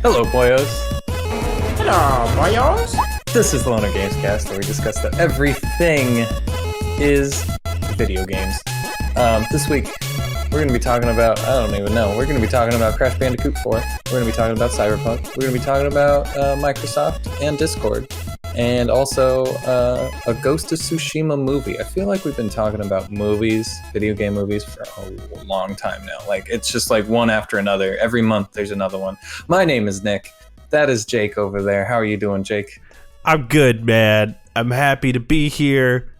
Hello, boyos. Hello, boyos. This is the Loner Gamescast, where we discuss that everything is video games. This week, we're going to be talking about, I don't even know, we're going to be talking about Crash Bandicoot 4, we're going to be talking about Cyberpunk, we're going to be talking about Microsoft and Discord, and also a Ghost of Tsushima movie. I feel like we've been talking about movies, video game movies, for a long time now. Like, it's just like one after another. Every month there's another one. My name is Nick. That is Jake over there. How are you doing, Jake? I'm good, man. I'm happy to be here.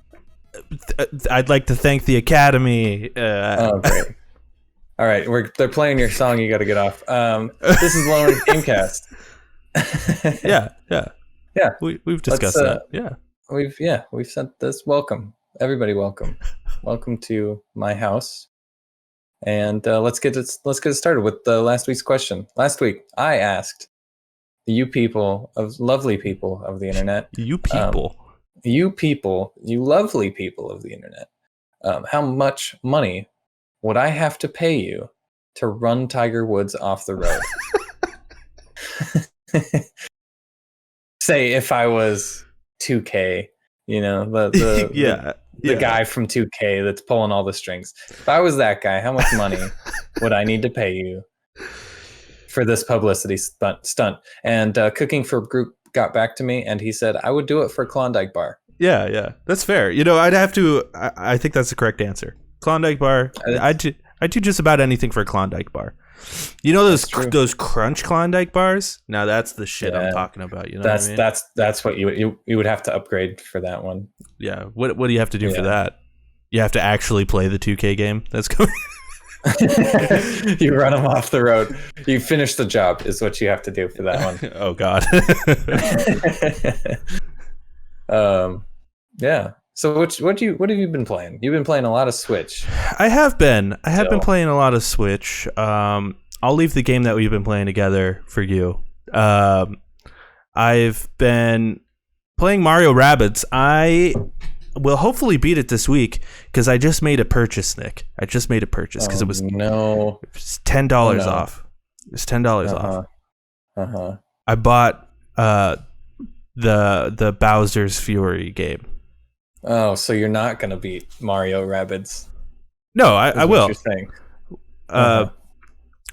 I'd like to thank the Academy. Oh, great. All right, they're playing your song. You got to get off. This is Loner Gamecast. Yeah. We've discussed that. Yeah. We've sent this. Welcome, everybody. Welcome to my house. And let's get it started with last week's question. Last week, I asked you lovely people of the internet. You lovely people of the internet. How much money would I have to pay you to run Tiger Woods off the road? Say if I was 2K, the guy from 2K that's pulling all the strings. If I was that guy, how much money would I need to pay you for this publicity stunt? And Cooking for Group got back to me, and he said I would do it for Klondike Bar. Yeah, that's fair. I'd have to. I think that's the correct answer. Klondike Bar. I do just about anything for Klondike Bar. Those Crunch Klondike bars? Now that's the shit I'm talking about. What I mean? That's what you would have to upgrade for that one. Yeah. What do you have to do for that? You have to actually play the 2K game that's coming. You run them off the road. You finish the job is what you have to do for that one. Oh God. Yeah. So what have you been playing? You've been playing a lot of Switch. I have been playing a lot of Switch. I'll leave the game that we've been playing together for you. I've been playing Mario Rabbids. I will hopefully beat it this week because I just made a purchase, Nick. I just made a purchase because it was $10 off. It was $10 off. I bought the Bowser's Fury game. Oh, so you're not gonna beat Mario Rabbids? No, I will. You're saying. I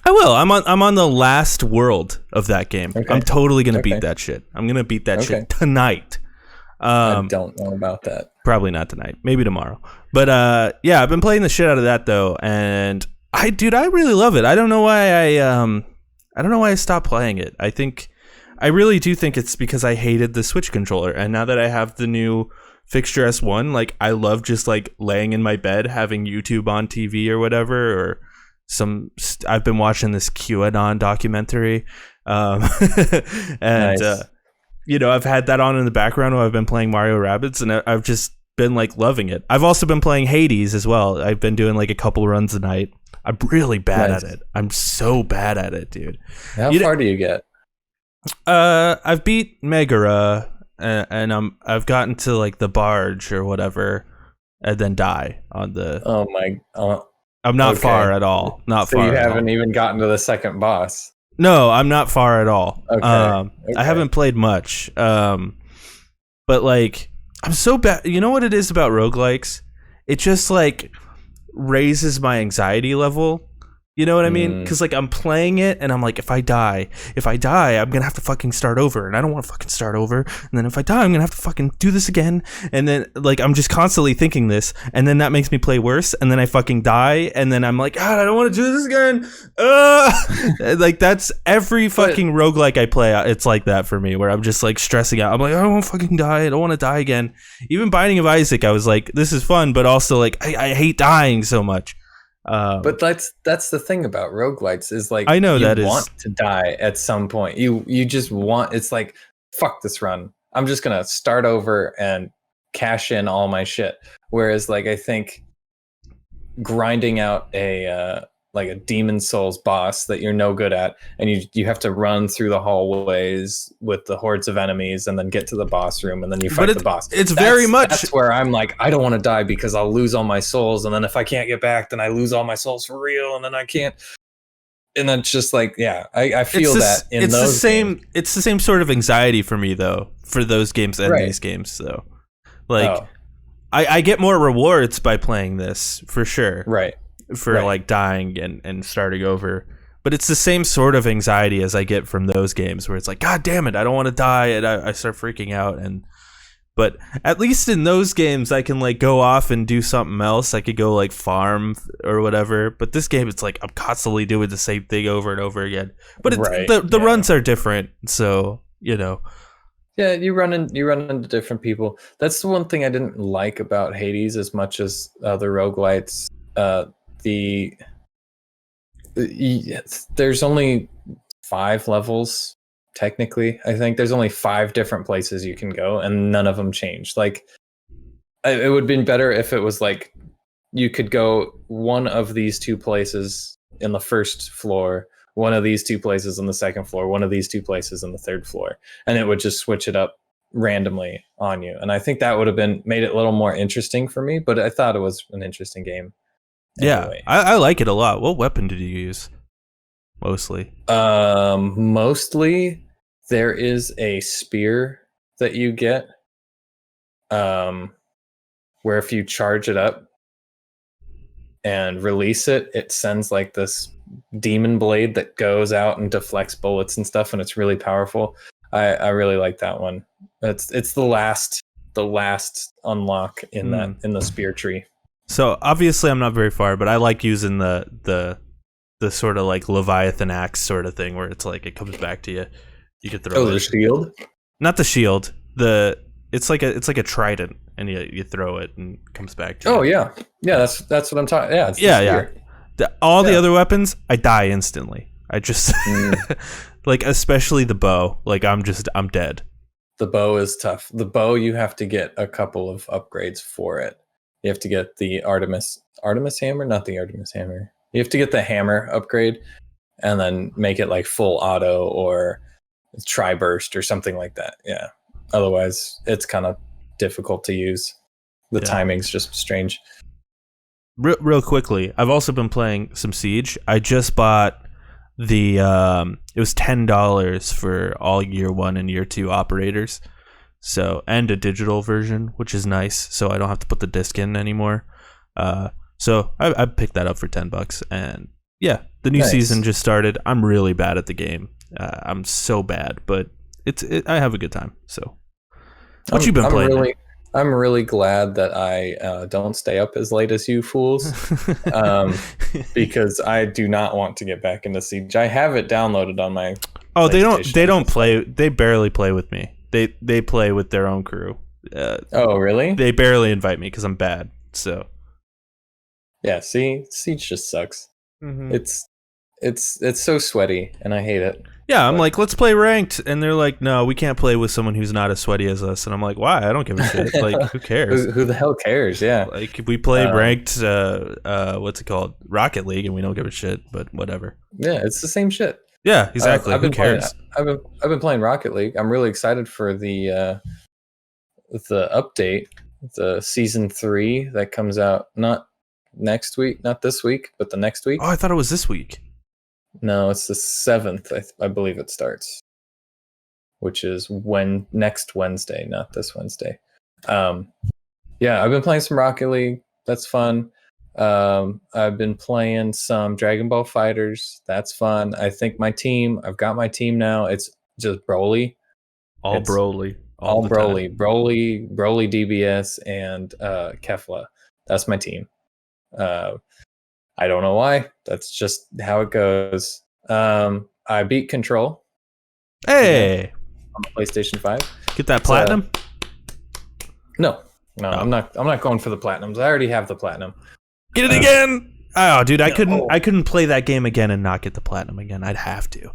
will. I'm on the last world of that game. Okay. I'm totally gonna beat that shit. I'm gonna beat that shit tonight. I don't know about that. Probably not tonight. Maybe tomorrow. But I've been playing the shit out of that though, and I really love it. I don't know why I stopped playing it. I really do think it's because I hated the Switch controller, and now that I have the new Fixture S1, like I love just like laying in my bed having YouTube on TV or whatever, or I've been watching this QAnon documentary, and nice. I've had that on in the background while I've been playing Mario Rabbids, and I've just been like loving it. I've also been playing Hades as well. I've been doing like a couple runs a night. I'm really bad at it. I'm so bad at it, dude. How far do you get? I've beat Megara. And I've gotten to like the barge or whatever, and then die on the. Oh my! I'm not far at all. Not so far. You haven't even gotten to the second boss. No, I'm not far at all. Okay. I haven't played much. But like, I'm so bad. You know what it is about roguelikes? It just like raises my anxiety level. You know what I mean? Because like I'm playing it and I'm like, if I die, I'm gonna have to fucking start over, and I don't want to fucking start over. And then if I die, I'm gonna have to fucking do this again. And then like I'm just constantly thinking this, and then that makes me play worse. And then I fucking die, and then I'm like, God, I don't want to do this again. Like that's every fucking roguelike I play. It's like that for me, where I'm just like stressing out. I'm like, I don't want to fucking die. I don't want to die again. Even Binding of Isaac, I was like, this is fun, but also like I hate dying so much. But that's the thing about roguelites is like I know you that want to die at some point. You just want, it's like, fuck this run. I'm just gonna start over and cash in all my shit. Whereas like I think grinding out a Demon Souls boss that you're no good at, and you have to run through the hallways with the hordes of enemies and then get to the boss room and then you fight the boss. That's where I'm like, I don't want to die because I'll lose all my souls, and then if I can't get back, then I lose all my souls for real, and then I can't. And that's just like, yeah, I feel that in it's those the same games. it's the same sort of anxiety for me though, for those games and Right. these games though. Like Oh, I get more rewards by playing this for sure. right. For Right. like dying and starting over. But it's the same sort of anxiety as I get from those games where it's like, God damn it, I don't want to die, and I start freaking out. But at least in those games, I can like go off and do something else. I could go like farm or whatever. But this game, it's like I'm constantly doing the same thing over and over again. But Right, the yeah. runs are different, so you know. Yeah, you run into different people. That's the one thing I didn't like about Hades as much as the roguelites. There's only 5 levels technically. I think there's only 5 different places you can go, and none of them change. Like, it would have been better if it was like you could go one of these 2 places in the first floor, one of these 2 places on the second floor, one of these 2 places on the third floor, and it would just switch it up randomly on you. And I think that would have been made it a little more interesting for me, but I thought it was an interesting game. Yeah, Anyway. I like it a lot. What weapon did you use? Mostly. Mostly there is a spear that you get, where if you charge it up and release it, it sends like this demon blade that goes out and deflects bullets and stuff, and it's really powerful. I really like that one. It's the last unlock in the spear tree. So obviously I'm not very far, but I like using the sort of like Leviathan axe sort of thing where it's like it comes back to you. You can throw the shield? Not the shield. It's like a trident, and you throw it and it comes back to you. Oh yeah. Yeah, that's what I'm talking. Yeah, it's the Yeah. spear. All the Yeah. other weapons, I die instantly. I just like, especially the bow. Like I'm dead. The bow is tough. The bow, you have to get a couple of upgrades for it. You have to get the Artemis hammer, not the Artemis hammer. You have to get the hammer upgrade and then make it like full auto or tri-burst or something like that. Yeah. Otherwise, it's kind of difficult to use. The timing's just strange. Real quickly, I've also been playing some Siege. I just bought the it was $10 for all year 1 and year 2 operators. So, and a digital version, which is nice, so I don't have to put the disc in anymore. So I picked that up for $10, and yeah, the new season just started. I'm really bad at the game. I'm so bad, but I have a good time. So, what you been playing? I'm really glad that I don't stay up as late as you fools, because I do not want to get back into Siege. I have it downloaded on my. Oh, they don't play. They barely play with me. They play with their own crew. Oh, really? They barely invite me because I'm bad. So. Yeah. See, Siege just sucks. Mm-hmm. It's so sweaty, and I hate it. Yeah, I'm like, let's play ranked, and they're like, no, we can't play with someone who's not as sweaty as us. And I'm like, why? I don't give a shit. Like, who cares? Who the hell cares? Yeah. Like, we play ranked, what's it called? Rocket League, and we don't give a shit. But whatever. Yeah, it's the same shit. Yeah, exactly. Who cares? I've been playing Rocket League. I'm really excited for the update, the season 3 that comes out not next week, not this week, but the next week. Oh, I thought it was this week. No, it's the 7th. I believe it starts, which is next Wednesday, not this Wednesday. Yeah, I've been playing some Rocket League. That's fun. I've been playing some Dragon Ball Fighters. That's fun. I think I've got my team now. It's just Broly. All Broly. All Broly. Broly, DBS, and Kefla. That's my team. I don't know why. That's just how it goes. I beat Control. Hey, on the PlayStation 5. Get that platinum? No, I'm not going for the platinums. I already have the platinum. Get it again. Oh, dude, I couldn't play that game again and not get the platinum again. I'd have to.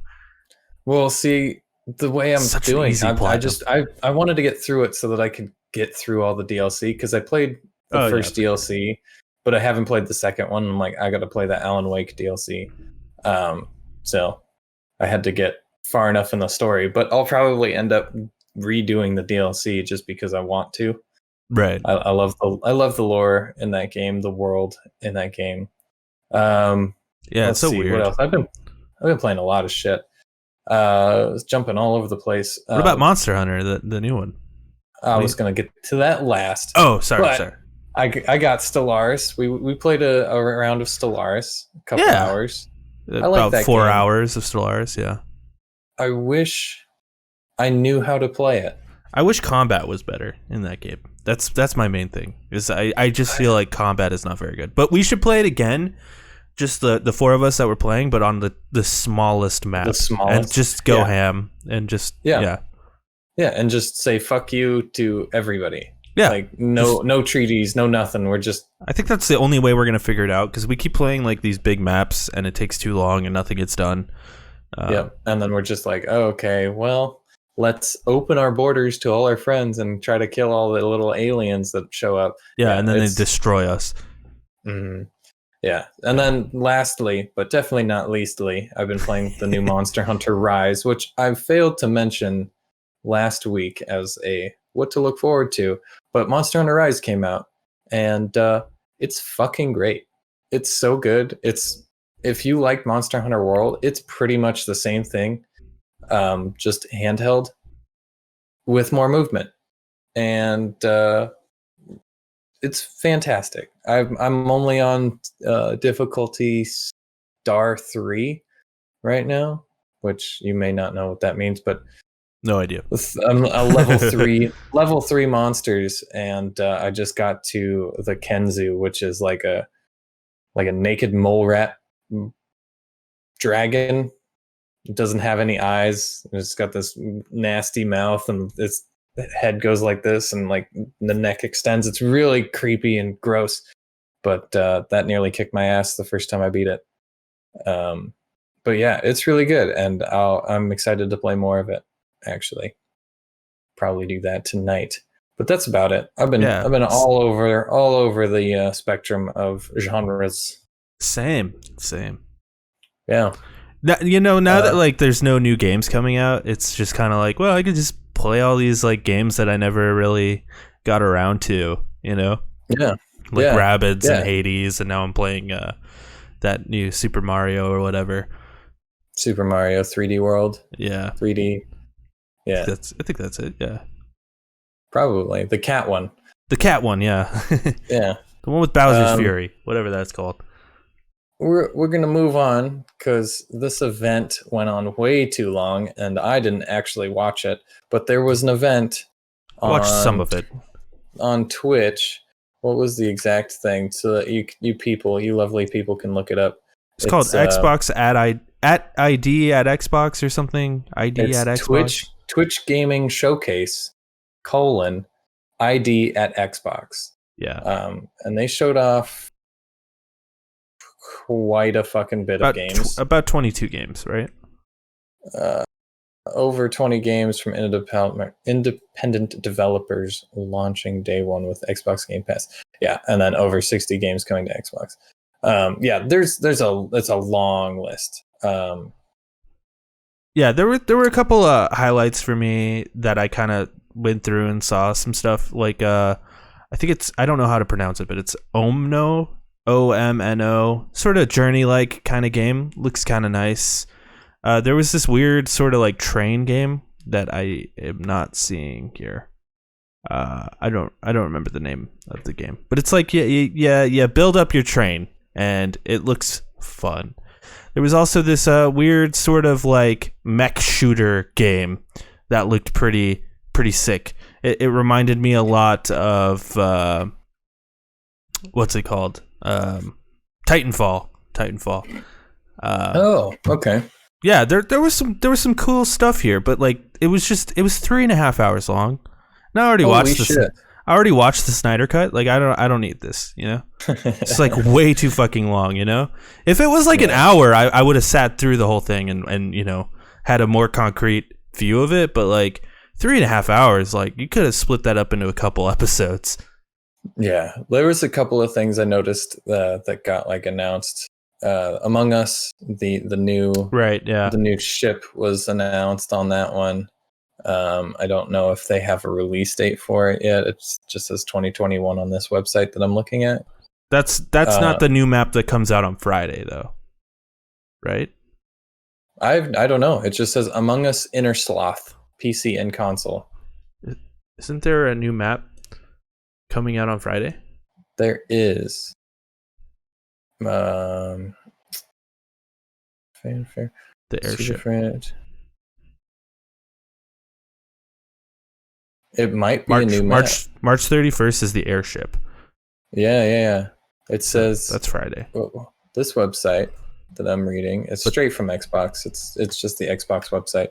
Well, see, the way I'm doing, I wanted to get through it so that I could get through all the DLC, because I played the first DLC, but I haven't played the second one. I'm like, I got to play the Alan Wake DLC. So I had to get far enough in the story, but I'll probably end up redoing the DLC just because I want to. Right. I love the lore in that game, the world in that game. Yeah, it's so weird. What else? I've been playing a lot of shit. Was jumping all over the place. What about Monster Hunter, the new one? I was gonna get to that last. Oh, sorry. I got Stellaris. We played a round of Stellaris, a couple hours. About that 4 hours of Stellaris. Yeah. I wish I knew how to play it. I wish combat was better in that game. That's my main thing. Is I just feel like combat is not very good. But we should play it again. Just the four of us that were playing, but on the smallest map. The smallest. And just go ham and just yeah, and just say fuck you to everybody. Yeah. Like no treaties, no nothing. We're just I think that's the only way we're gonna figure it out, because we keep playing like these big maps and it takes too long and nothing gets done. And then we're just like, oh, okay, well, let's open our borders to all our friends and try to kill all the little aliens that show up. Yeah, and then they destroy us. Mm-hmm. Yeah, and then lastly, but definitely not leastly, I've been playing the new Monster Hunter Rise, which I failed to mention last week as a what to look forward to. But Monster Hunter Rise came out, and it's fucking great. It's so good. If you like Monster Hunter World, it's pretty much the same thing, just handheld with more movement, and it's fantastic. I'm only on difficulty star 3 right now, which you may not know what that means, but no idea. I'm a level 3 monsters, and I just got to the Kenzu, which is like a naked mole rat dragon. It doesn't have any eyes. It's got this nasty mouth, and its head goes like this, and like the neck extends. It's really creepy and gross, but that nearly kicked my ass the first time I beat it. But yeah, it's really good, and I'm excited to play more of it. Actually, probably do that tonight. But that's about it. I've been all over the spectrum of genres. Same. Yeah. Now that like there's no new games coming out, it's just kind of like, well, I could just play all these like games that I never really got around to, Yeah. Like Rabbids and Hades, and now I'm playing that new Super Mario or whatever. Super Mario 3D World. Yeah. 3D. Yeah. I think that's it. Yeah. Probably the cat one. The cat one, yeah. Yeah. The one with Bowser's Fury, whatever that's called. We're gonna move on because this event went on way too long, and I didn't actually watch it. But there was an event. I watched some of it on Twitch. What was the exact thing? So that you lovely people, can look it up. It's called Xbox at ID at Xbox or something. ID at Xbox. Twitch Gaming Showcase : ID at Xbox. Yeah. And they showed off quite a fucking bit of games. About 22 games, right? Over 20 games from independent developers launching day one with Xbox Game Pass. Yeah, and then over 60 games coming to Xbox. It's a long list. Yeah, there were a couple highlights for me that I kind of went through and saw some stuff like I think I don't know how to pronounce it, but it's Omno, OMNO, sort of journey-like kind of game. Looks kind of nice. There was this weird sort of like train game that I am not seeing here. I don't remember the name of the game, but it's like yeah, build up your train, and it looks fun. There was also this weird sort of like mech shooter game that looked pretty sick. It reminded me a lot of what's it called? Titanfall. Oh, okay. Yeah, there was some cool stuff here, but like it was 3.5 hours long. And I already watched this. I already watched the Snyder Cut. Like I don't need this, It's like way too fucking long, If it was like an hour, I would have sat through the whole thing and had a more concrete view of it. But like 3.5 hours, like you could have split that up into a couple episodes. Yeah, there was a couple of things I noticed that got like announced. Among Us, the new the new ship was announced on that one. I don't know if they have a release date for it yet. It just says 2021 on this website that I'm looking at. That's not the new map that comes out on Friday though, right? I don't know. It just says Among Us Inner Sloth, PC and console. Isn't there a new map coming out on Friday? There is. Fanfare. The airship. It might be a new map. March 31st is the airship. Yeah. It says that's Friday. This website that I'm reading is straight from Xbox. It's just the Xbox website.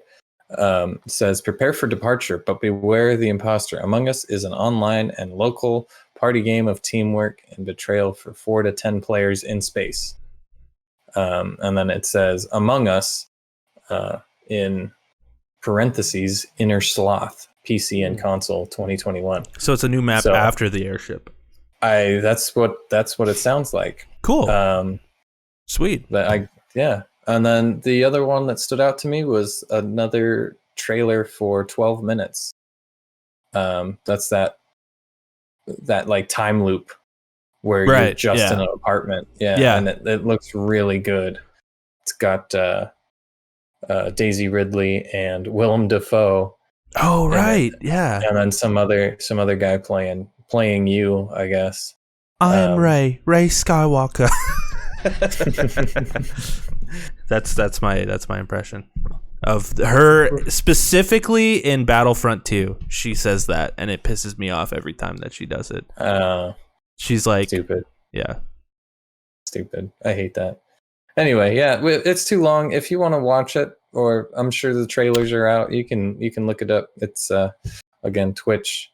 It says prepare for departure, but beware the imposter. Among Us is an online and local party game of teamwork and betrayal for 4 to 10 players in space. And then it says Among Us in parentheses Inner Sloth, PC and console 2021. So it's a new map after the airship. That's what it sounds like. Cool. Sweet. And then the other one that stood out to me was another trailer for 12 minutes. That's that like time loop where you're just in an apartment. Yeah. And it looks really good. It's got Daisy Ridley and Willem Dafoe. Oh, right. Yeah. And then some other guy playing you, I guess. I am Ray Skywalker. That's my impression of her, specifically in Battlefront 2. She says that, and it pisses me off every time that she does it. She's like stupid. Yeah, stupid. I hate that. Anyway, yeah, it's too long. If you want to watch it, or I'm sure the trailers are out, you can look it up. It's again Twitch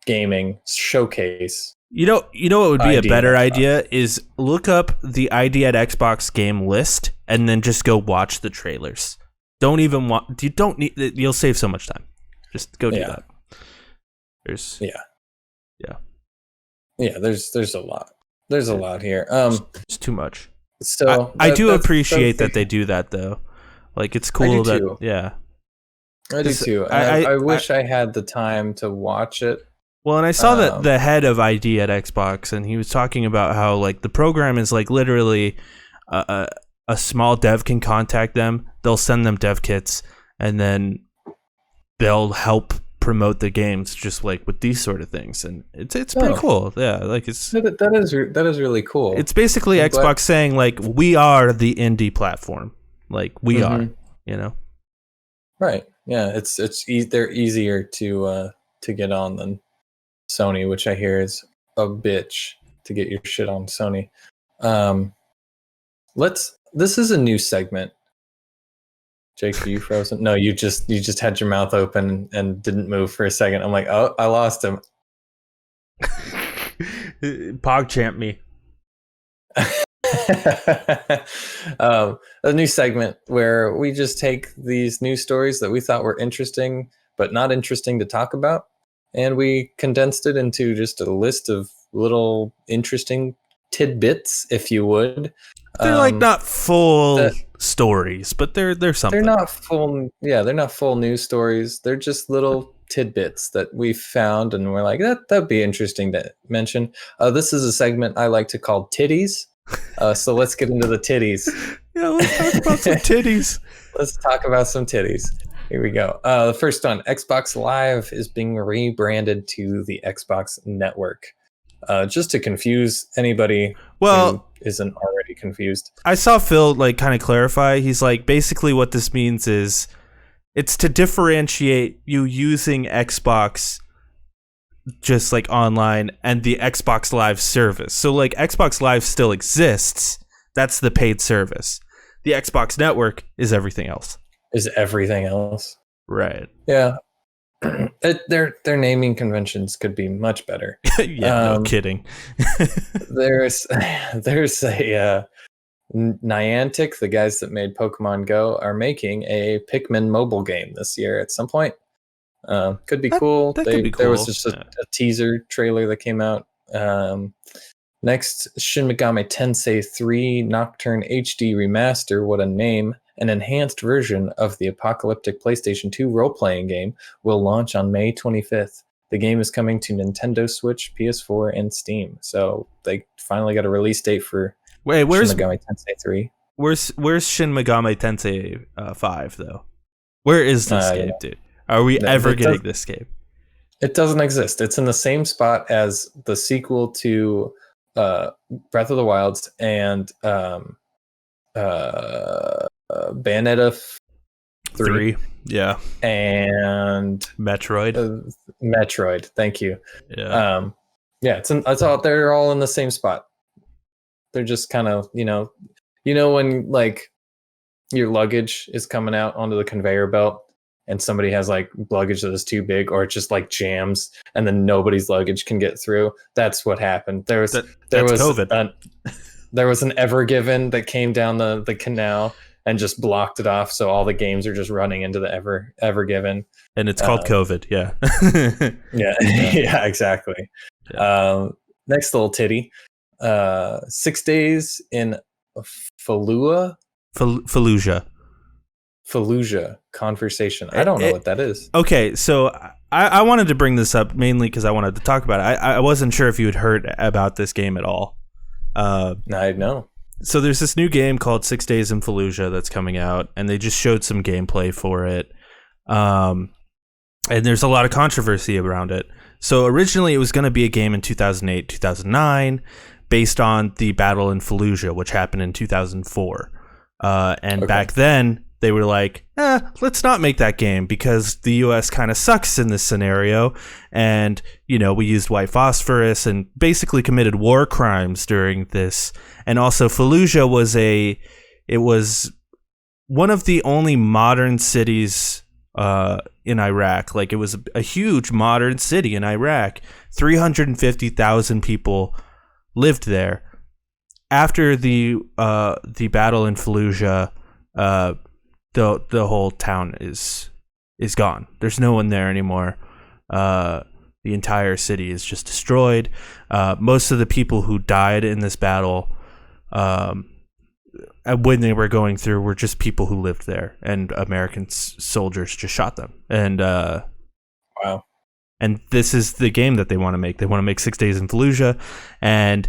gaming showcase. You know what would be a better idea is look up the ID at Xbox game list and then just go watch the trailers. You'll save so much time. Just go do that. There's a lot. There's a lot here. It's too much. So I do appreciate that they do that though. Like it's cool that too. Yeah. I do too. I wish I had the time to watch it. Well, and I saw that the head of ID at Xbox, and he was talking about how like the program is like literally a small dev can contact them, they'll send them dev kits, and then they'll help promote the games just like with these sort of things, and it's pretty cool. Yeah, like that is really cool. It's basically Xbox saying like we are the indie platform, like we are, you know. Right. Yeah. They're easier to get on than Sony, which I hear is a bitch to get your shit on Sony. This is a new segment. Jake, are you frozen? No, you just had your mouth open and didn't move for a second. I'm like, oh, I lost him. PogChamp me. A new segment where we just take these news stories that we thought were interesting but not interesting to talk about, and we condensed it into just a list of little interesting tidbits, if you would. They're like not full stories, but they're something. They're not full. Yeah, they're not full news stories. They're just little tidbits that we found, and we're like, that'd be interesting to mention. This is a segment I like to call titties. So let's get into the titties. Yeah, let's talk about some titties. Let's talk about some titties. Here we go. The first one, Xbox Live is being rebranded to the Xbox Network. Just to confuse anybody who isn't already confused. I saw Phil like kind of clarify. He's like, basically what this means is it's to differentiate you using Xbox just like online and the Xbox Live service. So like Xbox Live still exists. That's the paid service. The Xbox Network is everything else. Right. Yeah. Their naming conventions could be much better. Yeah, no kidding. there's a Niantic, the guys that made Pokemon Go, are making a Pikmin mobile game this year at some point. Could be cool. That could be cool. There was just a teaser trailer that came out. Next, Shin Megami Tensei 3 Nocturne HD Remaster, what a name. An enhanced version of the apocalyptic PlayStation 2 role-playing game will launch on May 25th. The game is coming to Nintendo Switch, PS4, and Steam. So they finally got a release date for Shin Megami Tensei 3. where's Shin Megami Tensei 5 though? Where is this game, dude? Are we ever getting this game? It doesn't exist. It's in the same spot as the sequel to Breath of the Wild and Bayonetta 3. Yeah. And Metroid. Metroid. Thank you. Yeah. It's all, they're all in the same spot. They're just kind of, when like your luggage is coming out onto the conveyor belt and somebody has like luggage that is too big, or it just like jams and then nobody's luggage can get through. That's what happened. There was COVID. There was an Ever Given that came down the canal and just blocked it off, so all the games are just running into the Ever Given. And it's called COVID. Yeah. Yeah, exactly. Yeah. Next little titty. 6 days in Fallujah. Fallujah conversation. I don't know what that is. Okay, so I wanted to bring this up mainly because I wanted to talk about it. I wasn't sure if you had heard about this game at all. I know. So there's this new game called 6 Days in Fallujah that's coming out, and they just showed some gameplay for it. And there's a lot of controversy around it. So originally it was going to be a game in 2008, 2009, based on the battle in Fallujah, which happened in 2004. Back then, they were like, let's not make that game because the US kind of sucks in this scenario. And, we used white phosphorus and basically committed war crimes during this. And also Fallujah was one of the only modern cities in Iraq. Like, it was a huge modern city in Iraq. 350,000 people lived there. After the battle in Fallujah, the whole town is gone. There's no one there anymore. The entire city is just destroyed. Most of the people who died in this battle, when they were going through, were just people who lived there, and American soldiers just shot them. And wow. And this is the game that they want to make. They want to make 6 Days in Fallujah, and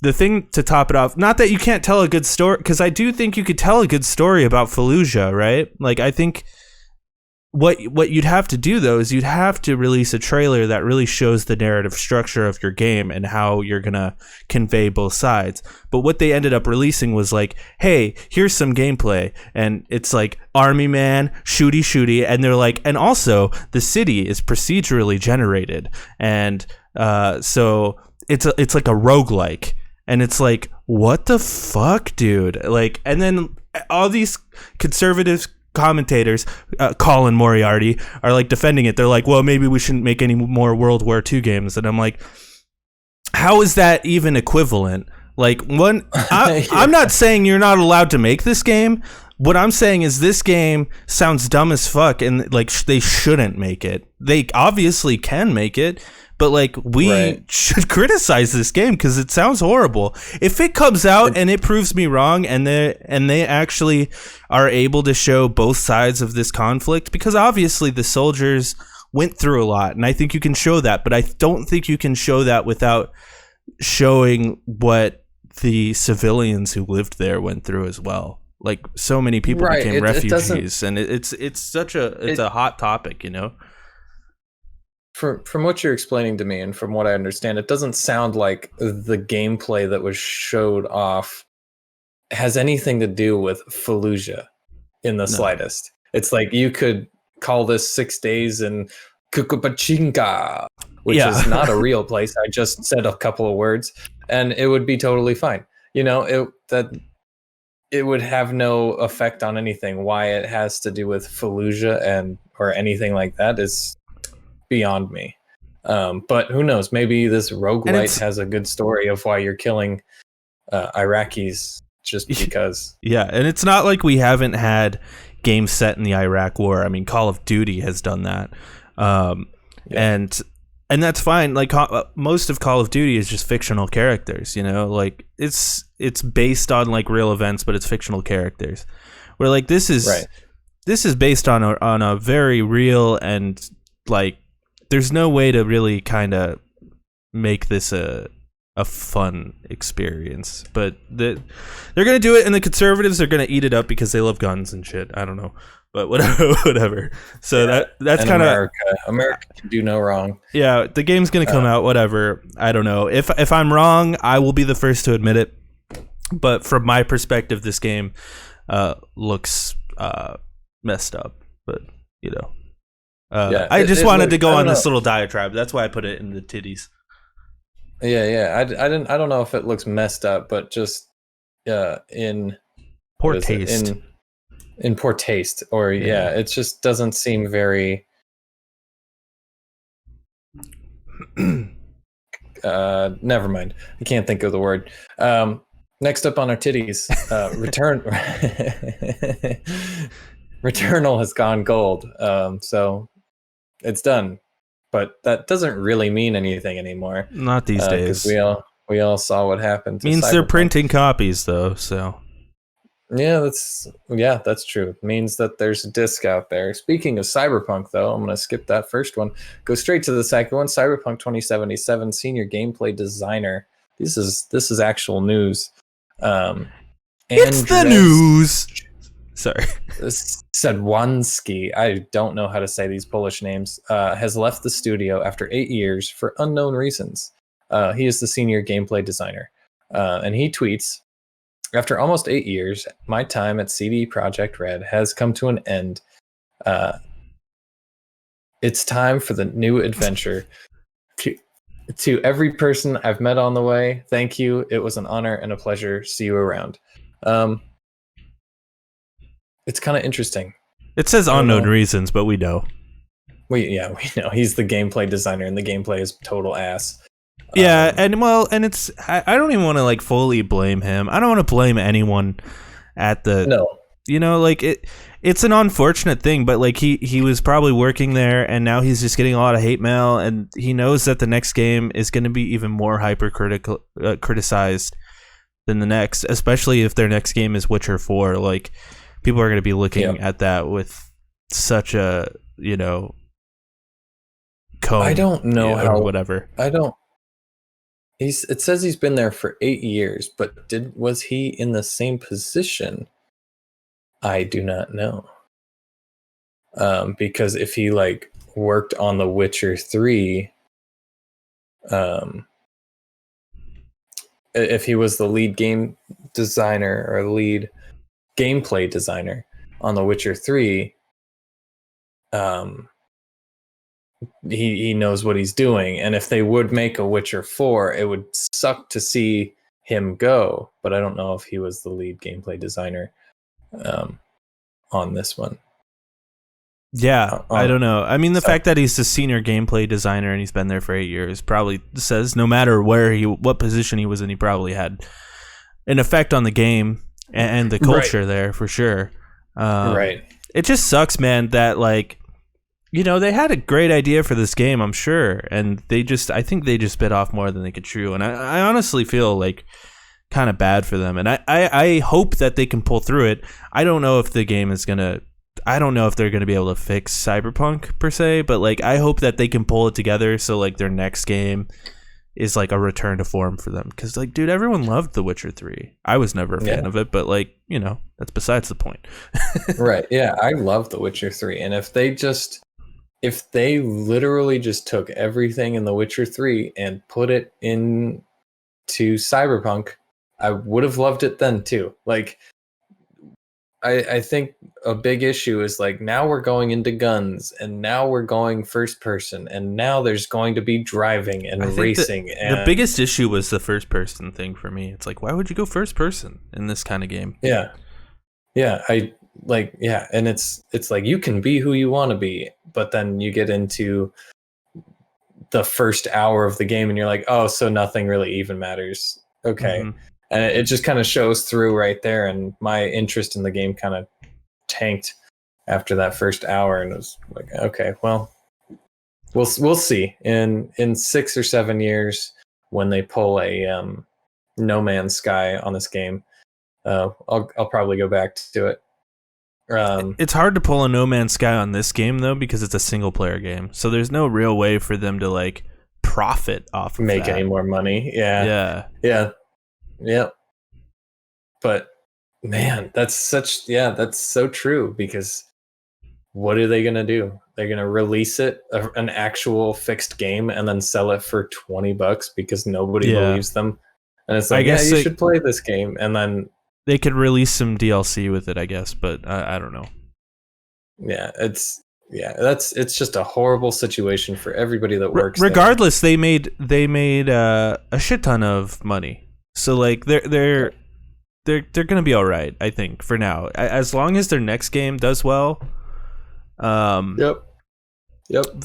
the thing to top it off, not that you can't tell a good story, because I do think you could tell a good story about Fallujah, right? Like, I think what you'd have to do, though, is you'd have to release a trailer that really shows the narrative structure of your game and how you're going to convey both sides. But what they ended up releasing was like, hey, here's some gameplay. And it's like army man, shooty. And they're like, and also the city is procedurally generated. And so it's like a roguelike. And it's like, what the fuck, dude? Like, and then all these conservative commentators, Colin Moriarty, are like defending it. They're like, well, maybe we shouldn't make any more World War II games. And I'm like, how is that even equivalent? Like, I'm not saying you're not allowed to make this game. What I'm saying is this game sounds dumb as fuck, and like they shouldn't make it. They obviously can make it, but like we should criticize this game because it sounds horrible. If it comes out and it proves me wrong, and they actually are able to show both sides of this conflict, because obviously the soldiers went through a lot, and I think you can show that, but I don't think you can show that without showing what the civilians who lived there went through as well. Like, so many people became refugees, and it's a hot topic, From what you're explaining to me, and from what I understand, it doesn't sound like the gameplay that was showed off has anything to do with Fallujah in the slightest. It's like you could call this 6 days in Kukupachinka, which is not a real place. I just said a couple of words, and it would be totally fine. It would have no effect on anything. Why it has to do with Fallujah or anything like that is beyond me. But who knows? Maybe this roguelite has a good story of why you're killing Iraqis just because. Yeah, and it's not like we haven't had games set in the Iraq War. I mean, Call of Duty has done that, and that's fine. Like, most of Call of Duty is just fictional characters. Like it's based on like real events, but it's fictional characters. Where like this is based on a very real, and like there's no way to really kind of make this a a fun experience. But they're gonna do it, and the conservatives are gonna eat it up because they love guns and shit. I don't know, but whatever. So that's kind of America can do no wrong. Yeah, the game's gonna come out. Whatever. I don't know. If I'm wrong, I will be the first to admit it. But from my perspective, this game looks messed up. But I just wanted to go on this little diatribe. That's why I put it in the titties. Yeah. I don't know if it looks messed up, but just in poor taste. In poor taste, or it just doesn't seem very. Never mind. I can't think of the word. Next up on our titties, Returnal has gone gold. So it's done, but that doesn't really mean anything anymore. Not these days. We all saw what happened. Means they're printing copies though. So yeah, that's true. It means that there's a disc out there. Speaking of Cyberpunk, though, I'm going to skip that first one. Go straight to the second one. Cyberpunk 2077 senior gameplay designer. This is actual news. It's the news. Sorry. Sadwanski, I don't know how to say these Polish names, has left the studio after 8 years for unknown reasons. He is the senior gameplay designer. And he tweets, after almost 8 years, my time at CD Projekt Red has come to an end. It's time for the new adventure. To every person I've met on the way, thank you. It was an honor and a pleasure. See you around. It's kind of interesting. It says unknown reasons, but we know. We know he's the gameplay designer, and the gameplay is total ass. Yeah, and it's I don't even want to like fully blame him. I don't want to blame anyone at the like it's an unfortunate thing, but like he was probably working there, and now he's just getting a lot of hate mail, and he knows that the next game is going to be even more hypercritical criticized than the next, especially if their next game is Witcher 4. Like people are going to be looking at that with such a cone. I don't know how whatever. It says he's been there for 8 years, but was he in the same position? I do not know. Because if he like worked on The Witcher 3, if he was the lead game designer or lead gameplay designer on The Witcher 3, he knows what he's doing. And if they would make a Witcher 4, it would suck to see him go. But I don't know if he was the lead gameplay designer on this one. Yeah, I don't know. I mean, the fact that he's the senior gameplay designer and he's been there for 8 years probably says no matter what position he was in, he probably had an effect on the game and the culture there for sure. Right. It just sucks, man, that like, they had a great idea for this game, I'm sure, and I think they just bit off more than they could chew. And I honestly feel like kind of bad for them. And I hope that they can pull through it. I don't know if the game is I don't know if they're going to be able to fix Cyberpunk per se, but like I hope that they can pull it together so like their next game is like a return to form for them. Because like, dude, everyone loved The Witcher 3. I was never a fan of it, but like, that's besides the point. Right. Yeah, I love The Witcher 3. And if they literally just took everything in The Witcher 3 and put it into Cyberpunk, I would have loved it then too. Like, I think a big issue is like now we're going into guns, and now we're going first person, and now there's going to be driving and racing. The biggest issue was the first person thing for me. It's like, why would you go first person in this kind of game? Yeah. And it's like you can be who you want to be, but then you get into the first hour of the game and you're like, oh, so nothing really even matters. Okay. Mm-hmm. And it just kind of shows through right there, and my interest in the game kind of tanked after that first hour, and it was like, okay, well, we'll see in 6 or 7 years when they pull a No Man's Sky on this game. I'll probably go back to it. It's hard to pull a No Man's Sky on this game though, because it's a single player game, so there's no real way for them to like profit off of make that. any more money. Yeah. But man, that's so true, because what are they gonna do? They're gonna release an actual fixed game, and then sell it for $20 because nobody believes them. And it's like, you should play this game, and then they could release some DLC with it, I guess, but I don't know. It's just a horrible situation for everybody that works. Regardless, they made a shit ton of money, so like they're gonna be all right, I think, for now, as long as their next game does well. Yep.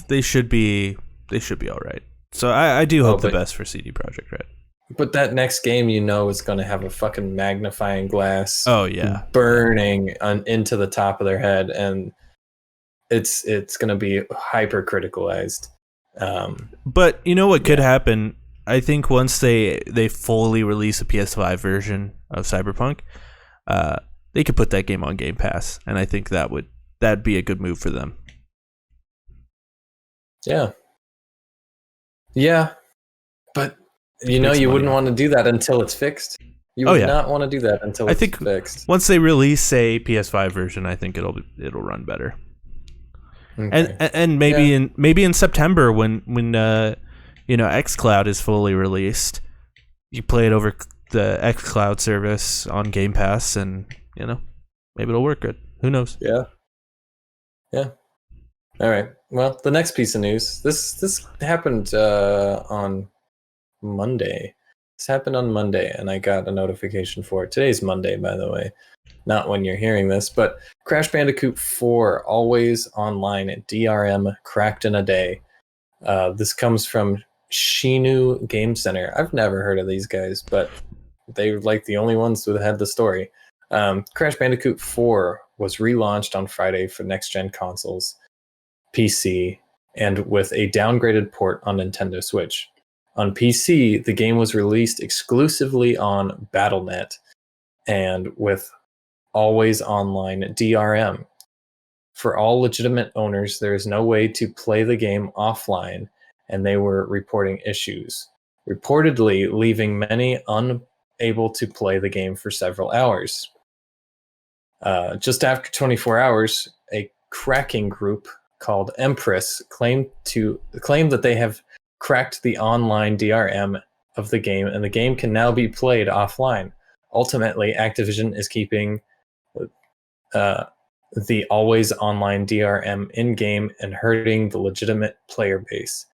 They should be all right. So I do hope the best for CD Projekt Red. But that next game, is going to have a fucking magnifying glass. Oh yeah, burning into the top of their head, and it's going to be hyper-criticalized. But you know what could happen? I think once they fully release a PS5 version of Cyberpunk, they could put that game on Game Pass, and I think that'd be a good move for them. Yeah, but you wouldn't want to do that until it's fixed. You would not want to do that until it's fixed. Once they release a PS5 version, I think it'll run better. Okay. And maybe in September when xCloud is fully released, you play it over the xCloud service on Game Pass, and maybe it'll work good. Who knows? Yeah. All right. Well, the next piece of news. This happened on Monday. This happened on Monday, and I got a notification for it. Today's Monday, by the way, not when you're hearing this. But Crash Bandicoot 4 Always Online at DRM cracked in a day. This comes from Shinu Game Center. I've never heard of these guys, but they're like the only ones who had the story. Crash Bandicoot 4 was relaunched on Friday for next-gen consoles, PC, and with a downgraded port on Nintendo Switch. On PC, the game was released exclusively on Battle.net and with Always Online DRM. For all legitimate owners, there is no way to play the game offline, and they were reporting issues, reportedly leaving many unable to play the game for several hours. Just after 24 hours, a cracking group called Empress claimed that they have cracked the online DRM of the game, and the game can now be played offline. Ultimately, Activision is keeping the Always Online DRM in-game and hurting the legitimate player base.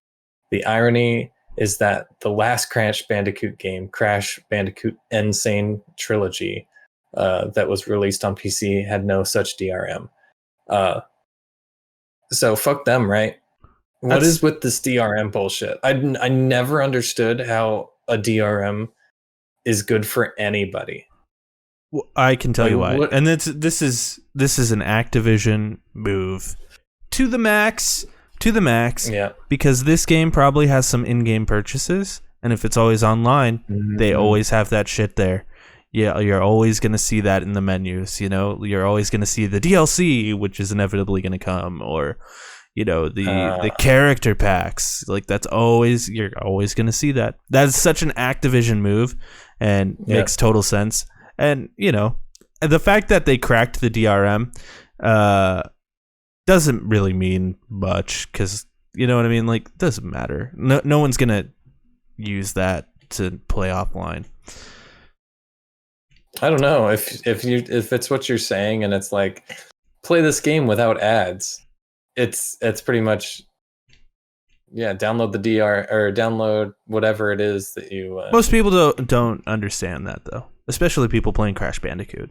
The irony is that the last Crash Bandicoot game, Crash Bandicoot N. Sane Trilogy, that was released on PC, had no such DRM. So fuck them, right? What is with this DRM bullshit? I never understood how a DRM is good for anybody. Well, I can tell you why. And this is an Activision move to the max. Yeah. Because this game probably has some in-game purchases, and if it's always online, they always have that shit there. Yeah, you're always going to see that in the menus, You're always going to see the DLC, which is inevitably going to come, or the character packs. Like you're always going to see that. That's such an Activision move, and makes total sense. And the fact that they cracked the DRM doesn't really mean much, because you know what I mean. Like, it doesn't matter. No one's going to use that to play offline. I don't know if it's what you're saying, and it's like, play this game without ads. It's pretty much, download the DR or download whatever it is that you. Most people don't understand that, though, especially people playing Crash Bandicoot.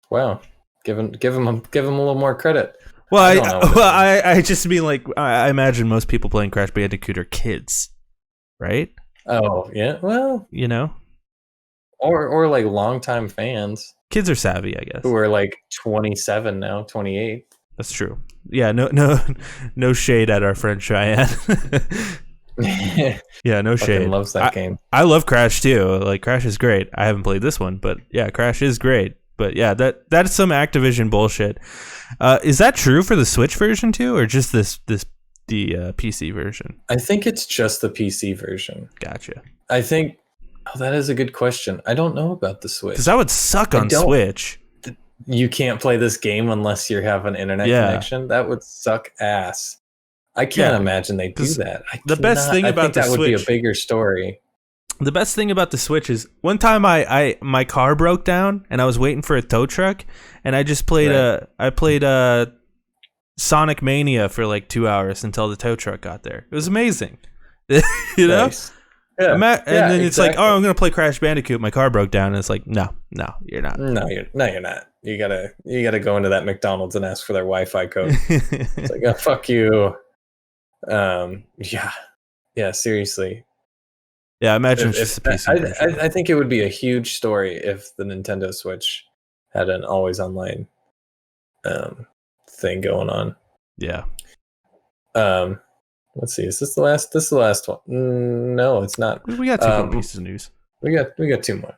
Wow, give them a little more credit. Well, I just mean, like, I imagine most people playing Crash Bandicoot are kids, right? Oh yeah, well, or like longtime fans. Kids are savvy, I guess. Who are like 27 now, 28. That's true. Yeah, no shade at our friend Cheyenne. Yeah, no shade. Loves that game. I love Crash too. Like, Crash is great. I haven't played this one, but yeah, Crash is great. But yeah, that's some Activision bullshit. Is that true for the Switch version too, or just this PC version? I think it's just the PC version. Gotcha. I think. Oh, that is a good question. I don't know about the Switch. Because that would suck on Switch. You can't play this game unless you have an internet connection. That would suck ass. I can't imagine they do that. Best thing about the Switch, would be a bigger story. The best thing about the Switch is one time my car broke down and I was waiting for a tow truck and I just played Sonic Mania for like 2 hours until the tow truck got there. It was amazing. You know? Nice. Yeah. And then it's like, oh, I'm gonna play Crash Bandicoot. My car broke down, and it's like, no, you're not. No, you're not. You gotta go into that McDonald's and ask for their Wi-Fi code. It's like, oh, fuck you. Yeah, seriously. Yeah, imagine it's just a PC. I think it would be a huge story if the Nintendo Switch had an always online thing going on. Yeah. Let's see. Is this the last? This is the last one. No, it's not. We got 2 more pieces of news. We got 2 more.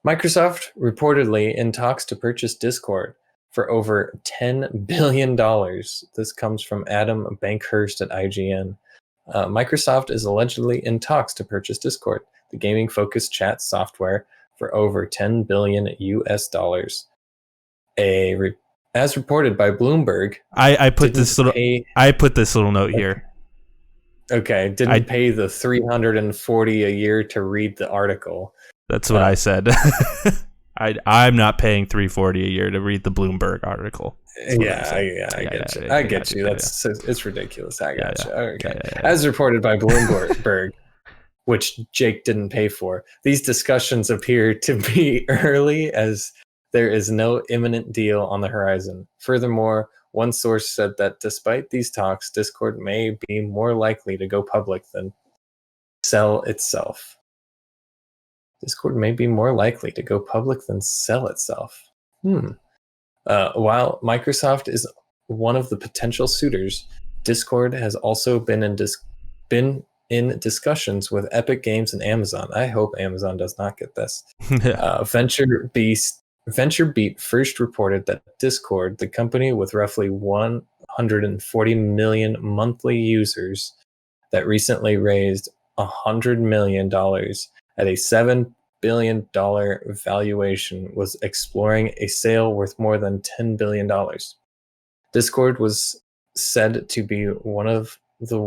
Microsoft reportedly in talks to purchase Discord for over $10 billion. This comes from Adam Bankhurst at IGN. Microsoft is allegedly in talks to purchase Discord, the gaming-focused chat software, for over $10 billion US. As reported by Bloomberg, I put this little note here. Okay, didn't pay the $340 a year to read the article. That's what I said. I'm not paying $340 a year to read the Bloomberg article. I get you. I get you. It's ridiculous. I got you. Okay. As reported by Bloomberg, which Jake didn't pay for, these discussions appear to be early as there is no imminent deal on the horizon. Furthermore, one source said that despite these talks, Discord may be more likely to go public than sell itself. Discord may be more likely to go public than sell itself. While Microsoft is one of the potential suitors, Discord has also been in discussions with Epic Games and Amazon. I hope Amazon does not get this. VentureBeat first reported that Discord, the company with roughly 140 million monthly users that recently raised $100 million at a $7 billion valuation, was exploring a sale worth more than $10 billion. Discord was said to be the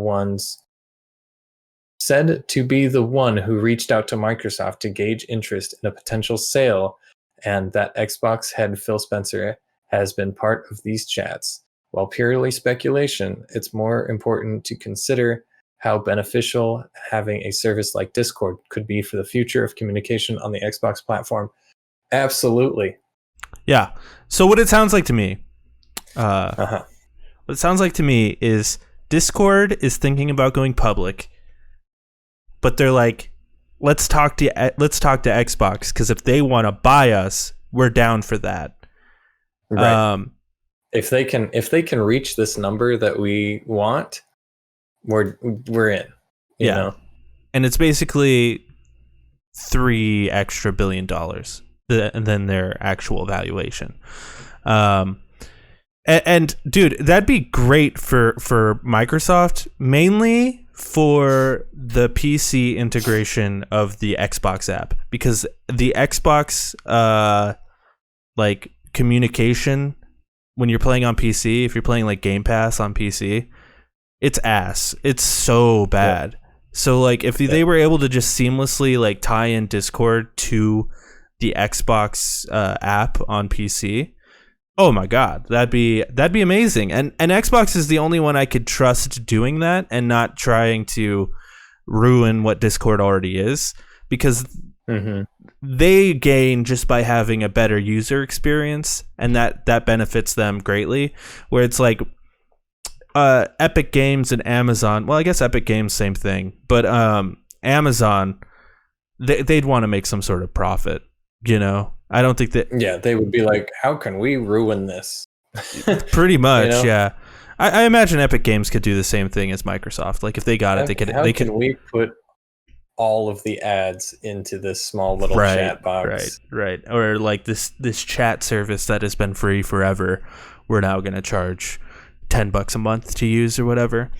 one who reached out to Microsoft to gauge interest in a potential sale, and that Xbox head Phil Spencer has been part of these chats. While purely speculation, it's more important to consider how beneficial having a service like Discord could be for the future of communication on the Xbox platform. Absolutely. Yeah. So what it sounds like to me, is Discord is thinking about going public, but they're like, let's talk to Xbox, because if they want to buy us, we're down for that. Right. If they can reach this number that we want, we're in. You know? And it's basically $3 extra billion and then their actual valuation. And dude, that'd be great for Microsoft, mainly for the PC integration of the Xbox app, because the Xbox like communication when you're playing on PC, if you're playing like Game Pass on PC, it's ass. It's so bad. Yeah. So like if they were able to just seamlessly like tie in Discord to the Xbox app on PC, oh my god, that'd be amazing. And Xbox is the only one I could trust doing that and not trying to ruin what Discord already is, because they gain just by having a better user experience, and that benefits them greatly. Where it's like Epic Games and Amazon, well, I guess Epic Games same thing, but Amazon, they'd want to make some sort of profit, you know. I don't think that. Yeah, they would be like, how can we ruin this? Pretty much, you know? Yeah. I imagine Epic Games could do the same thing as Microsoft. Like if they got it, they could. How can we put all of the ads into this small little chat box? Right. Or like this chat service that has been free forever, we're now going to charge $10 a month to use or whatever.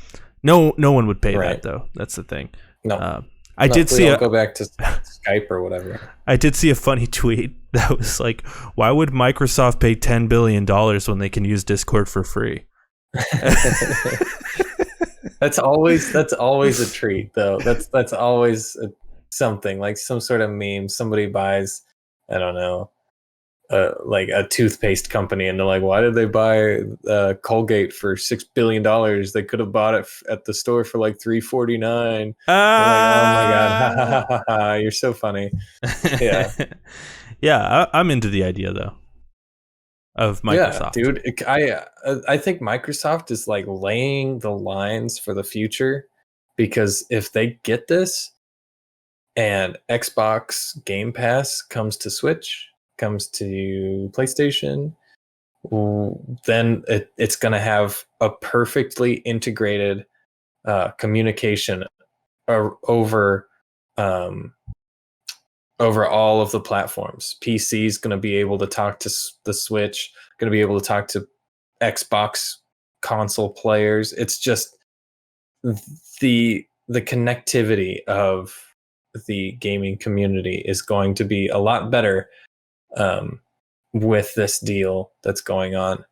No one would pay Right. that though. That's the thing. No, I no, did see I'll go back to Skype or whatever. I did see a funny tweet that was like, "Why would Microsoft pay $10 billion when they can use Discord for free?" That's always a treat, though. That's always something, like some sort of meme. Somebody buys, I don't know, like a toothpaste company, and they're like, "Why did they buy Colgate for $6 billion? They could have bought it at the store for like $3.49." Like, oh my god, you're so funny. Yeah. Yeah, I'm into the idea though of Microsoft. Yeah, dude. I think Microsoft is like laying the lines for the future, because if they get this and Xbox Game Pass comes to Switch, comes to PlayStation, then it's going to have a perfectly integrated communication over over all of the platforms. PC is going to be able to talk to the Switch, going to be able to talk to Xbox console players. It's just the connectivity of the gaming community is going to be a lot better with this deal that's going on.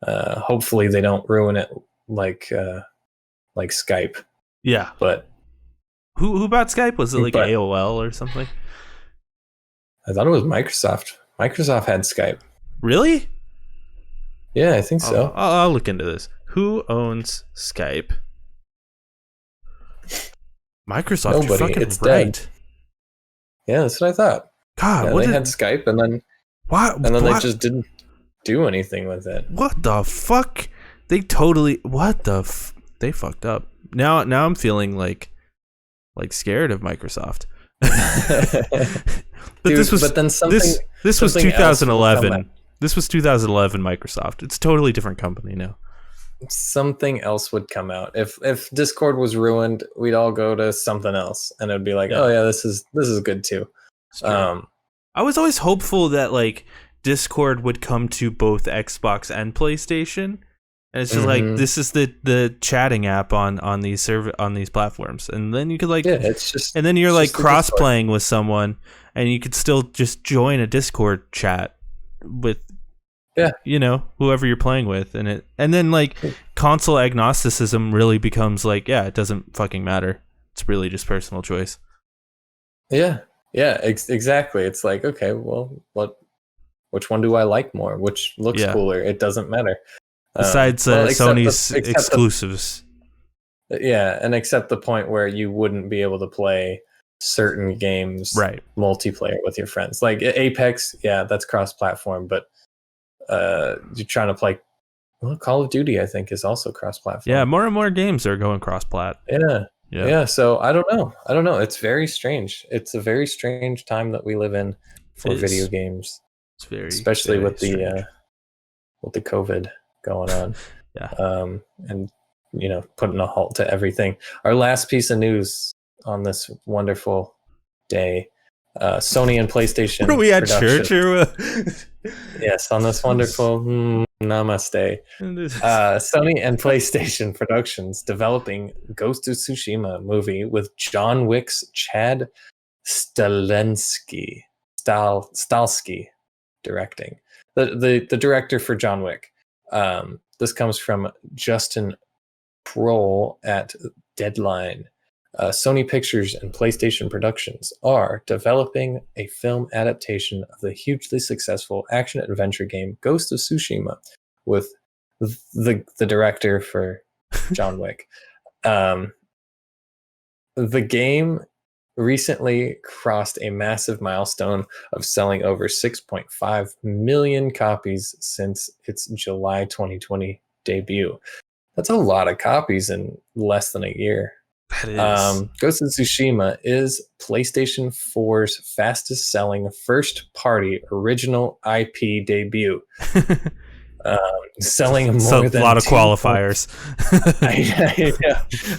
Hopefully they don't ruin it like Skype. Yeah. But who bought Skype? Was it like AOL or something? I thought it was Microsoft. Microsoft had Skype. Really? Yeah, I think so. I'll look into this. Who owns Skype? Microsoft. Nobody. You're fucking It's right. dead. Yeah, that's what I thought. God, Yeah, they had Skype, and then they just didn't do anything with it. What the fuck? They totally. What the? They fucked up. Now I'm feeling like scared of Microsoft. But Dude, this was. But then this was something else will come 2011. out. This was 2011 Microsoft. It's a totally different company now. Something else would come out. If Discord was ruined, we'd all go to something else, and it'd be like, Yeah. oh yeah, this is good too. I was always hopeful that like Discord would come to both Xbox and PlayStation, and it's just like this is the chatting app on these on these platforms, and then you could like it's just, and then you're like just the cross Discord. playing with someone, and you could still just join a Discord chat with whoever you're playing with, and then like console agnosticism really becomes like it doesn't fucking matter. It's really just personal choice. Yeah, exactly. It's like, okay, well, which one do I like more? Which looks cooler? It doesn't matter. Besides Sony's exclusives. And except the point where you wouldn't be able to play certain games multiplayer with your friends. Like Apex, that's cross-platform, but you're trying to play Call of Duty, I think, is also cross-platform. Yeah, more and more games are going cross-plat. Yeah, so I don't know. It's very strange. It's a very strange time that we live in for video games. It's very, especially very with the COVID going on. And putting a halt to everything. Our last piece of news on this wonderful day, Sony and PlayStation. Were we at church or yes, on this wonderful namaste. Sony and PlayStation Productions developing Ghost of Tsushima movie with John Wick's Chad Stahelski directing. The director for John Wick. This comes from Justin Prohl at Deadline. Sony Pictures and PlayStation Productions are developing a film adaptation of the hugely successful action-adventure game Ghost of Tsushima with the director for John Wick. The game recently crossed a massive milestone of selling over 6.5 million copies since its July 2020 debut. That's a lot of copies in less than a year. That is. Ghost of Tsushima is PlayStation 4's fastest selling first party original IP debut. Selling more than a lot of qualifiers.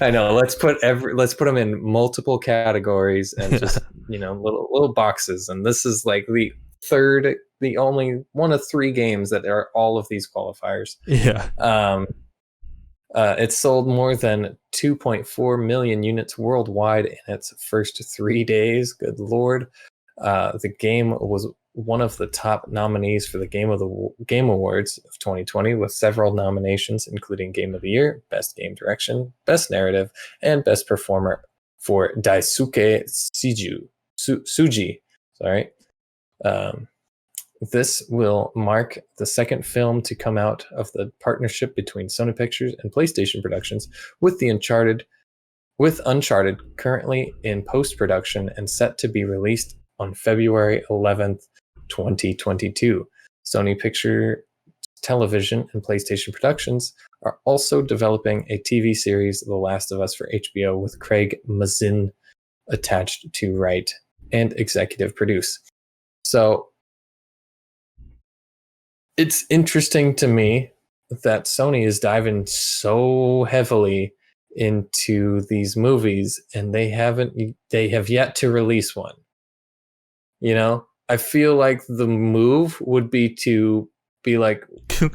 I know. Let's put them in multiple categories and just little boxes. And this is like the only one of 3 games that are all of these qualifiers. Yeah. It sold more than 2.4 million units worldwide in its first 3 days. Good lord. The game was one of the top nominees for the Game Awards of 2020, with several nominations, including Game of the Year, Best Game Direction, Best Narrative, and Best Performer for Daisuke Tsuji. Sorry. This will mark the second film to come out of the partnership between Sony Pictures and PlayStation Productions, with Uncharted currently in post-production and set to be released on February 11th, 2022. Sony Picture Television and PlayStation Productions are also developing a TV series, The Last of Us, for HBO, with Craig Mazin attached to write and executive produce. So it's interesting to me that Sony is diving so heavily into these movies, and they have yet to release one. You know, I feel like the move would be to be like,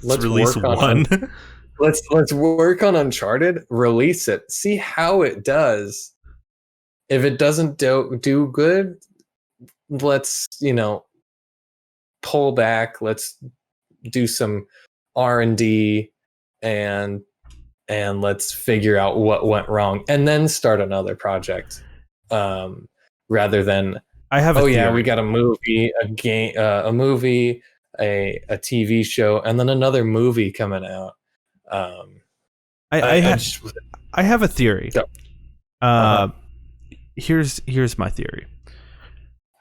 let's release one. Let's work on Uncharted, release it, see how it does. If it doesn't do good, let's, pull back. Let's do some R&D and let's figure out what went wrong, and then start another project, rather than I have we got a movie, a game, a movie, a TV show, and then another movie coming out. I have a theory. Go. Here's my theory.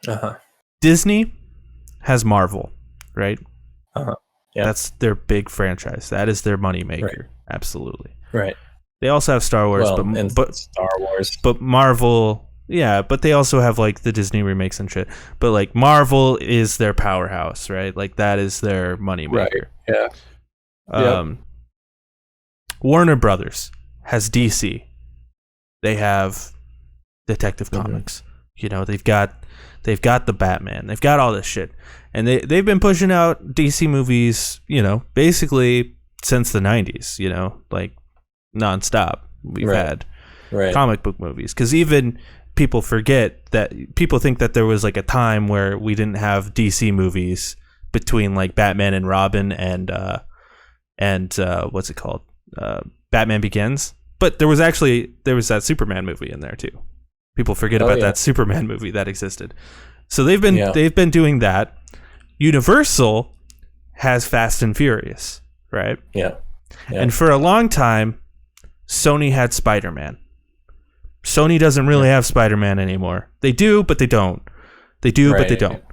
Uh-huh. Disney has Marvel, right? Uh-huh. Yeah. That's their big franchise. That is their moneymaker. Right. Absolutely. Right. They also have Star Wars, but Star Wars. But Marvel, yeah, but they also have like the Disney remakes and shit. But like Marvel is their powerhouse, right? Like that is their moneymaker. Right. Yeah. Warner Brothers has DC. They have Detective Comics. They've got the Batman. They've got all this shit. And they've been pushing out DC movies, basically since the 90s, like nonstop. We've had comic book movies. Because even people forget that, people think that there was like a time where we didn't have DC movies between like Batman and Robin and what's it called? Batman Begins. But there was that Superman movie in there too. People forget about that Superman movie that existed. So they've been doing that. Universal has Fast and Furious, right? Yeah. And for a long time, Sony had Spider-Man. Sony doesn't really have Spider-Man anymore. They do, but they don't. They do, but they don't.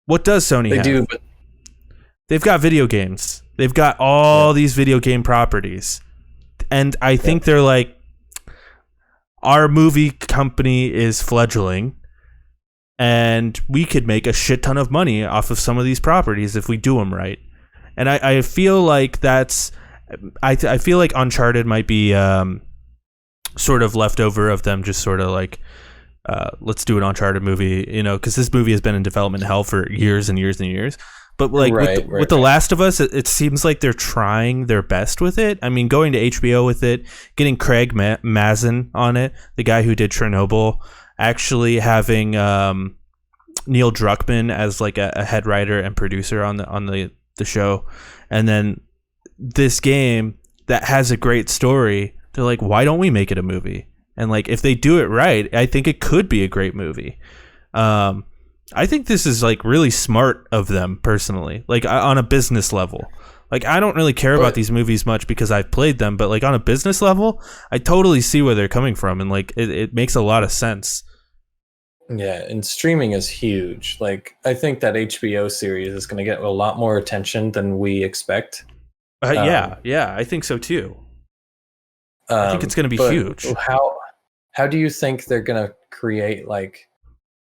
What does Sony have? They do, but they've got video games. They've got all these video game properties. And I think they're like, our movie company is fledgling, and we could make a shit ton of money off of some of these properties if we do them right. And I feel like that's... I feel like Uncharted might be sort of leftover of them just sort of like, let's do an Uncharted movie, because this movie has been in development hell for years and years and years. But like with The Last of Us, it seems like they're trying their best with it. I mean, going to HBO with it, getting Craig Mazin on it, the guy who did Chernobyl, actually having Neil Druckmann as like a head writer and producer on the show, and then this game that has a great story. They're like, why don't we make it a movie? And like, if they do it right, I think it could be a great movie. I think this is like really smart of them personally, like on a business level. Like, I don't really care about these movies much because I've played them, but like on a business level, I totally see where they're coming from, and like it makes a lot of sense. Yeah, and streaming is huge. Like, I think that HBO series is going to get a lot more attention than we expect. Yeah, I think so too. I think it's going to be huge. How do you think they're going to create like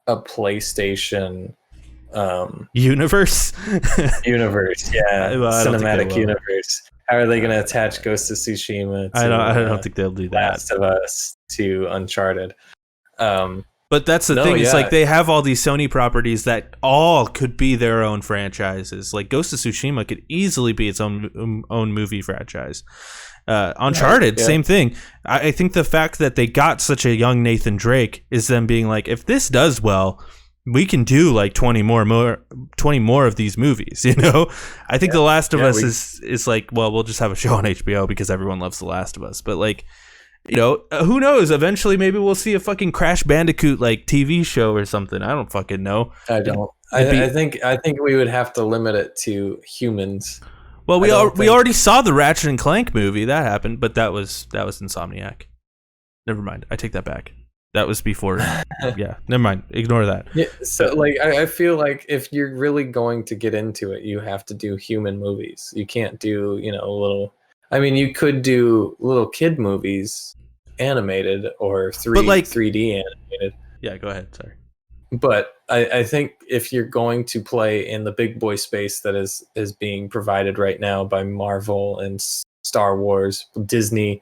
a PlayStation universe? Universe, yeah. Well, cinematic universe. How are they going to attach Ghost of Tsushima to, I don't think they'll do that. Last of Us to Uncharted. But that's the thing. It's like they have all these Sony properties that all could be their own franchises. Like Ghost of Tsushima could easily be its own movie franchise. Uncharted, Yeah. same thing. I think the fact that they got such a young Nathan Drake is them being like, if this does well, we can do like 20 more of these movies, you know? I think The Last of Us is like, well, we'll just have a show on HBO because everyone loves The Last of Us. But like, you know, who knows? Eventually, maybe we'll see a fucking Crash Bandicoot like TV show or something. I don't fucking know. I don't. I think we would have to limit it to humans. Well, we already saw the Ratchet and Clank movie. That happened, but that was Insomniac. Never mind. I take that back. That was before. Yeah, never mind. Ignore that. Yeah, so like I feel like if you're really going to get into it, you have to do human movies. You can't do, you know, little. I mean, you could do little kid movies, animated or 3D animated. Yeah, go ahead. Sorry. But I think if you're going to play in the big boy space that is being provided right now by Marvel and Star Wars, Disney,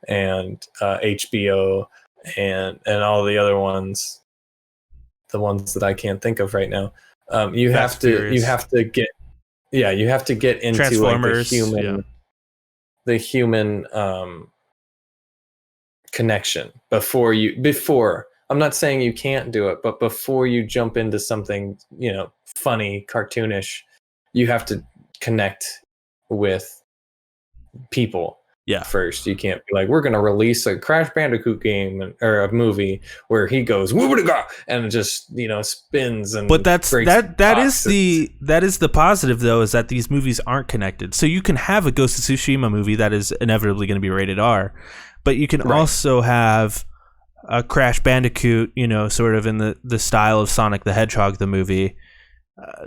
and HBO, and all the other ones, the ones that I can't think of right now, you have to get into Transformers, like the human connection before. I'm not saying you can't do it, but before you jump into something, you know, funny, cartoonish, you have to connect with people. Yeah. First, you can't be like, we're going to release a Crash Bandicoot game or a movie where he goes woo-ba-da-ga, and it just, you know, spins and. But that is the positive though, is that these movies aren't connected. So you can have a Ghost of Tsushima movie that is inevitably going to be rated R, but you can also have a Crash Bandicoot, you know, sort of in the style of Sonic the Hedgehog, the movie.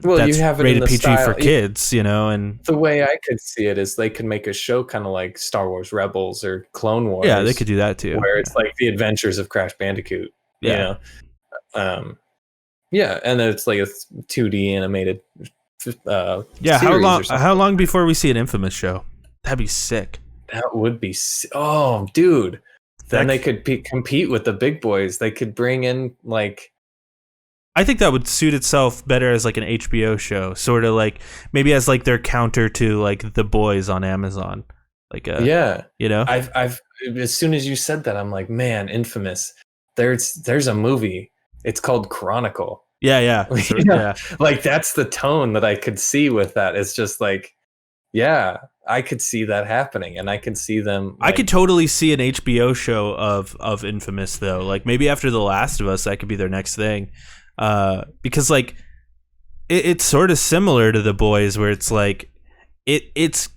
That's you have it rated in the PG style, for kids, you know, and the way I could see it is they could make a show kind of like Star Wars Rebels or Clone Wars. Yeah, they could do that too. Where it's like the adventures of Crash Bandicoot, you know? And then it's like a 2D animated how long before we see an Infamous show? That'd be sick. That would be oh, dude. Then they could compete with the big boys. They could bring in like. I think that would suit itself better as like an HBO show, sort of like maybe as like their counter to like The Boys on Amazon. Like you know. I've as soon as you said that, I'm like, man, Infamous. There's a movie. It's called Chronicle. Yeah. Like that's the tone that I could see with that. It's just like, yeah, I could see that happening, and I could see them. I could totally see an HBO show of Infamous though. Like maybe after The Last of Us, that could be their next thing. Because like it's sort of similar to The Boys, where it's like it's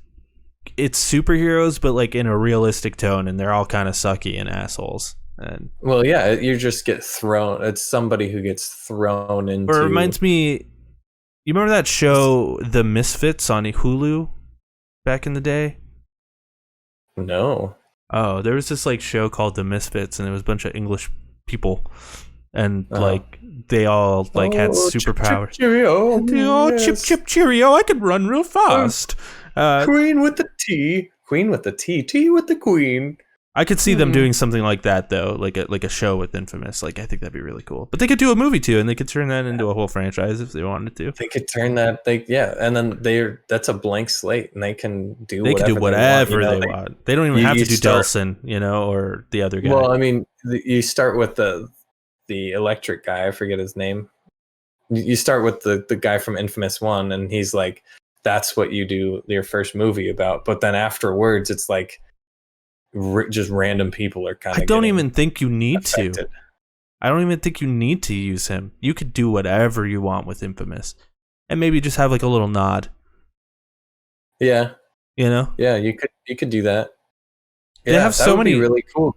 superheroes, but like in a realistic tone, and they're all kind of sucky and assholes. And well, yeah, you just get thrown. It's somebody who gets thrown into. Or it reminds me. You remember that show, The Misfits, on Hulu back in the day? No. Oh, there was this like show called The Misfits, and it was a bunch of English people, and like they all like had superpowers. Chip, chip cheerio! I could run real fast. Queen with the T, tea with the queen. I could see them doing something like that though, like a show with Infamous. Like I think that'd be really cool. But they could do a movie too, and they could turn that into a whole franchise if they wanted to. They could turn that, and then that's a blank slate, and they can do whatever they want. They don't even have to do Delson, you know, or the other guy. Well, I mean, you start with the electric guy. I forget his name. You start with the guy from Infamous 1, and he's like, that's what you do your first movie about. But then afterwards, it's like. Just random people are kind of. I don't even think you need affected. to. I don't even think you need to use him. You could do whatever you want with Infamous, and maybe just have like a little nod. Yeah, you know. Yeah, you could do that. They have so many really cool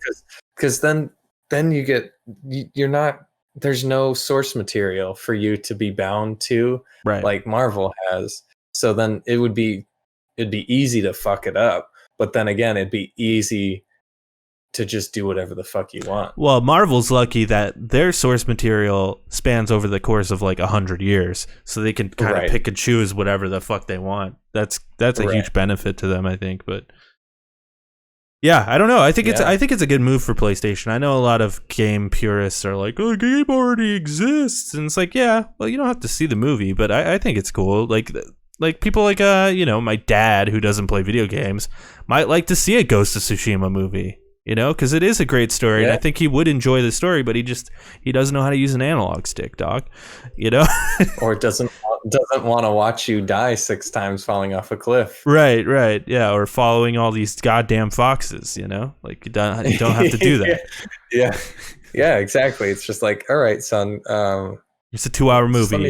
because then you're not. There's no source material for you to be bound to, right? Like Marvel has. So then it'd be easy to fuck it up. But then again, it'd be easy to just do whatever the fuck you want. Well, Marvel's lucky that their source material spans over the course of like 100 years, so they can kind of pick and choose whatever the fuck they want. That's a huge benefit to them, I think. But yeah, I don't know. I think it's a good move for PlayStation. I know a lot of game purists are like, "Oh, the game already exists," and it's like, yeah, well, you don't have to see the movie, but I think it's cool. Like Like people like my dad who doesn't play video games might like to see a Ghost of Tsushima movie, because it is a great story, and I think he would enjoy the story, but he doesn't know how to use an analog stick, dog. Or doesn't want to watch you die 6 times falling off a cliff. Right, yeah, or following all these goddamn foxes, like you don't have to do that. Yeah, exactly. It's just like, all right, son. It's a 2-hour movie.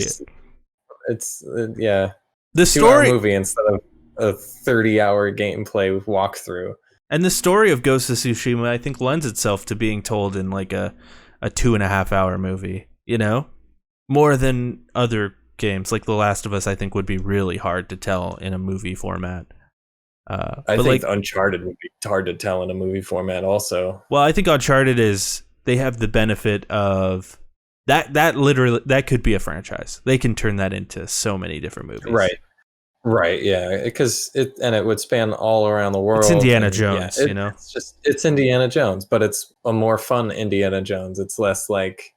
It's The 2-hour movie instead of a 30-hour gameplay walkthrough. And the story of Ghost of Tsushima, I think, lends itself to being told in like a 2.5-hour movie. More than other games like The Last of Us. I think would be really hard to tell in a movie format. I think Uncharted would be hard to tell in a movie format also. Well, I think Uncharted they have the benefit of that literally, that could be a franchise. They can turn that into so many different movies. Right, yeah, because it would span all around the world. It's Indiana Jones, it's Indiana Jones, but it's a more fun Indiana Jones. It's less like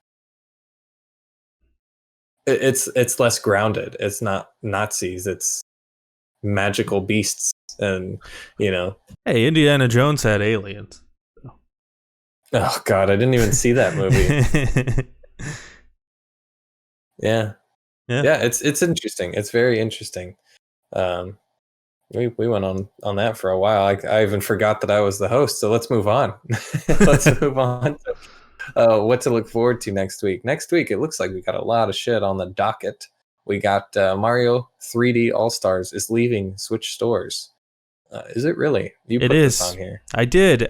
it's less grounded. It's not Nazis. It's magical beasts, and Hey, Indiana Jones had aliens. Oh God, I didn't even see that movie. Yeah. It's interesting. It's very interesting. We went on that for a while. I even forgot that I was the host. So let's move on. Let's move on to what to look forward to next week. Next week, it looks like we got a lot of shit on the docket. We got Mario 3D All Stars is leaving Switch stores. Is it really? You put this on here. I did.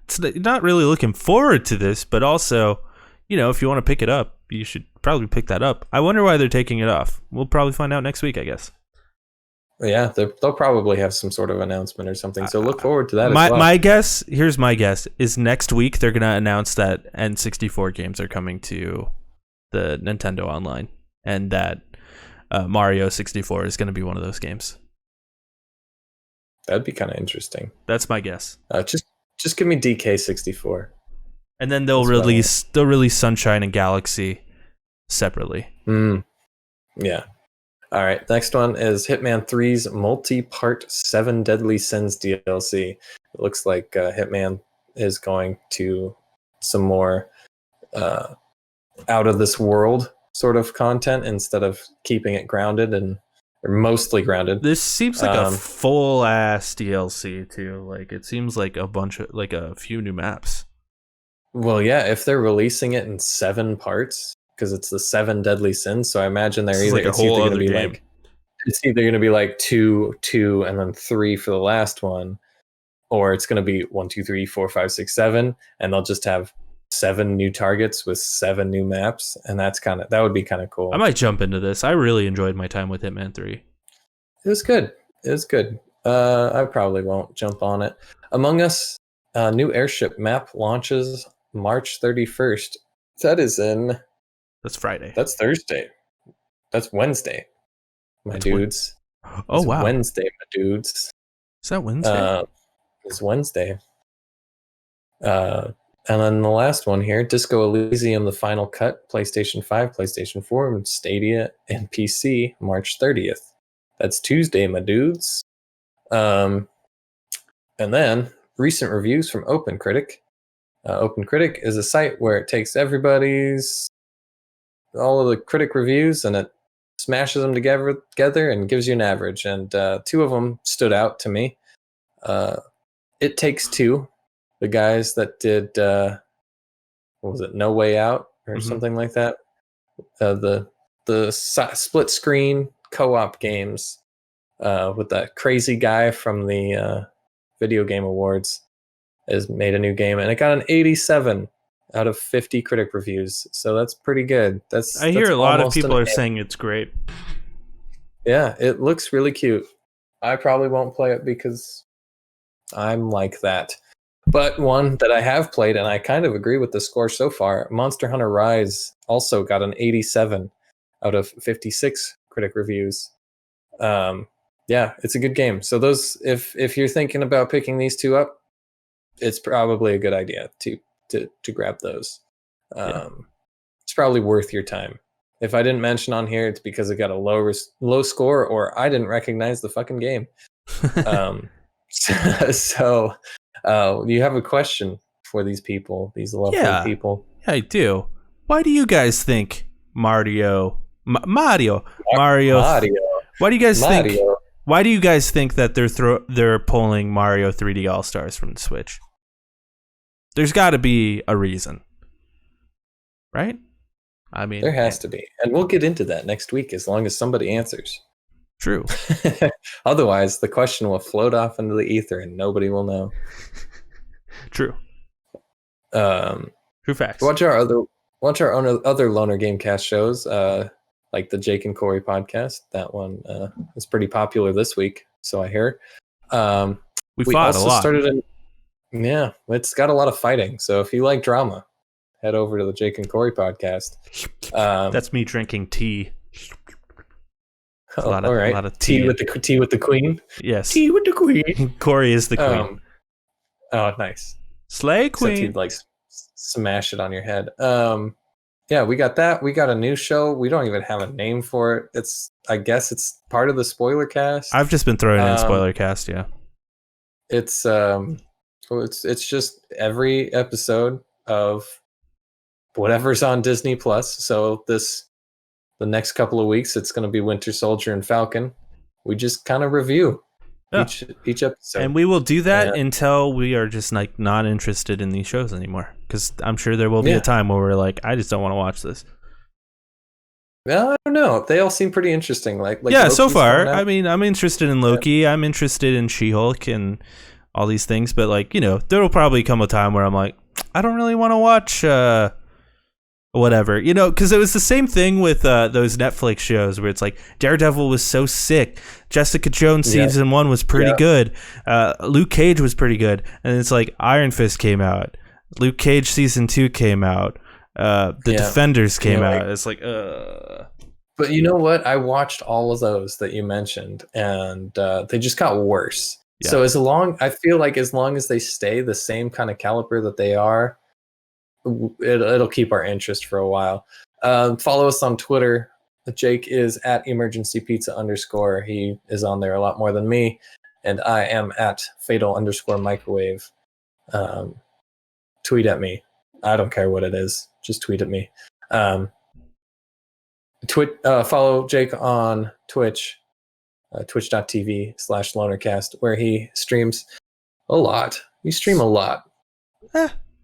It's not really looking forward to this, but also, if you want to pick it up, you should probably pick that up. I wonder why they're taking it off. We'll probably find out next week, I guess. Yeah, they'll probably have some sort of announcement or something. So look forward to that as well. Here's my guess, is next week they're going to announce that N64 games are coming to the Nintendo Online, and that Mario 64 is going to be one of those games. That'd be kind of interesting. That's my guess. Just give me DK64. And then they'll release Sunshine and Galaxy separately. Yeah. All right. Next one is Hitman 3's multi-part 7 Deadly Sins DLC. It looks like Hitman is going to some more out of this world sort of content instead of keeping it grounded or mostly grounded. This seems like a full ass DLC too. Like it seems like a few new maps. Well, yeah, if they're releasing it in 7 parts, because it's the 7 Deadly Sins, so I imagine they're either going to be game. It's either going to be like 2, and then 3 for the last one, or it's going to be 1, 2, 3, 4, 5, 6, 7, and they'll just have 7 new targets with 7 new maps, and that would be kind of cool. I might jump into this. I really enjoyed my time with Hitman 3. It was good. I probably won't jump on it. Among Us, new airship map launches March 31st. That's Friday. That's Thursday. That's Wednesday, my dudes. Oh, wow. Wednesday, my dudes. Is that Wednesday? It's Wednesday. And then the last one here, Disco Elysium, The Final Cut, PlayStation 5, PlayStation 4, Stadia, and PC, March 30th. That's Tuesday, my dudes. And then recent reviews from OpenCritic. OpenCritic is a site where it takes all of the critic reviews and it smashes them together and gives you an average. And 2 of them stood out to me. It Takes Two, the guys that did what was it, No Way Out or something like that. The split screen co-op games with that crazy guy from the Video Game Awards has made a new game, and it got an 87 out of 50 critic reviews. So that's pretty good. I hear a lot of people are saying it's great. Yeah, it looks really cute. I probably won't play it because I'm like that. But one that I have played, and I kind of agree with the score so far, Monster Hunter Rise also got an 87 out of 56 critic reviews. Yeah, it's a good game. So those, if you're thinking about picking these 2 up, it's probably a good idea to grab those. It's probably worth your time. If I didn't mention on here, it's because it got a low score, or I didn't recognize the fucking game. So, you have a question for these people, these lovely people? Yeah, I do. Why do you guys think Mario? Why do you guys think? Why do you guys think that they're pulling Mario 3D All Stars from the Switch? There's got to be a reason, right? I mean, there has to be, and we'll get into that next week as long as somebody answers. True. Otherwise, the question will float off into the ether, and nobody will know. True. True facts. Watch our other Loner Gamecast shows, like the Jake and Corey podcast. That one is pretty popular this week, so I hear. We fought also a lot. Yeah, it's got a lot of fighting. So if you like drama, head over to the Jake and Corey podcast. That's me drinking tea. A lot of tea with the queen. Yes, tea with the queen. Corey is the queen. Oh, nice. Slay queen. Except he'd like smash it on your head. Yeah, we got that. We got a new show. We don't even have a name for it. I guess it's part of the spoiler cast. I've just been throwing in spoiler cast. Yeah, it's just every episode of whatever's on Disney Plus. So the next couple of weeks, it's going to be Winter Soldier and Falcon. We just kind of review each episode, and we will do that until we are just like not interested in these shows anymore. Because I'm sure there will be a time where we're like, I just don't want to watch this. Well, I don't know. They all seem pretty interesting. Like Loki's so far. I mean, I'm interested in Loki. Yeah. I'm interested in She-Hulk and all these things. But like, there will probably come a time where I'm like, I don't really want to watch whatever, because it was the same thing with those Netflix shows where it's like Daredevil was so sick, Jessica Jones season 1 was pretty good, Luke Cage was pretty good, and it's like Iron Fist came out, Luke Cage season 2 came out, the Defenders came out. It's like but you know what, I watched all of those that you mentioned, and they just got worse. So I feel like as long as they stay the same kind of caliber that they are, it'll keep our interest for a while. Follow us on Twitter. Jake is at emergencypizza_. He is on there a lot more than me, and I am at fatal_microwave. Tweet at me. I don't care what it is. Just tweet at me. Follow Jake on Twitch, twitch.tv/lonercast, where he streams a lot. You stream a lot.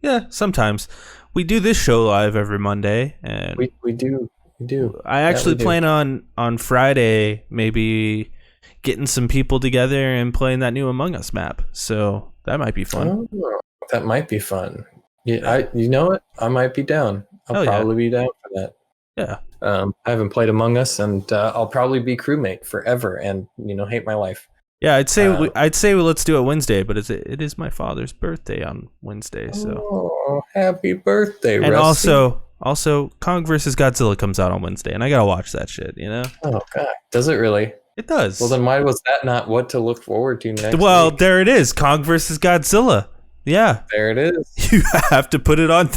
Yeah, sometimes. We do this show live every Monday, and we do. I actually plan on Friday maybe getting some people together and playing that new Among Us map. So that might be fun. Oh, that might be fun. Yeah, you know what? I might be down. I'll probably be down for that. Yeah. I haven't played Among Us, and I'll probably be crewmate forever, and hate my life. Yeah, I'd say let's do it Wednesday, but it is my father's birthday on Wednesday, so happy birthday, and Rusty. also Kong vs. Godzilla comes out on Wednesday, and I gotta watch that shit. Oh god, does it really? It does. Well, then why was that not what to look forward to next? Well, week? there it is, Kong vs. Godzilla. Yeah, there it is. You have to put it on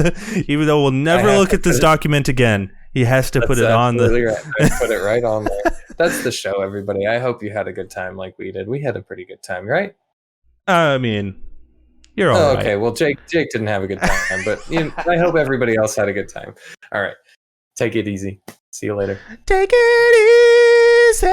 even though we'll never look at this document again. He has to put it on the. Right. I put it right on there. That's the show, everybody. I hope you had a good time like we did. We had a pretty good time, right? I mean, you're all right. Okay, well, Jake didn't have a good time, but I hope everybody else had a good time. All right, take it easy. See you later. Take it easy.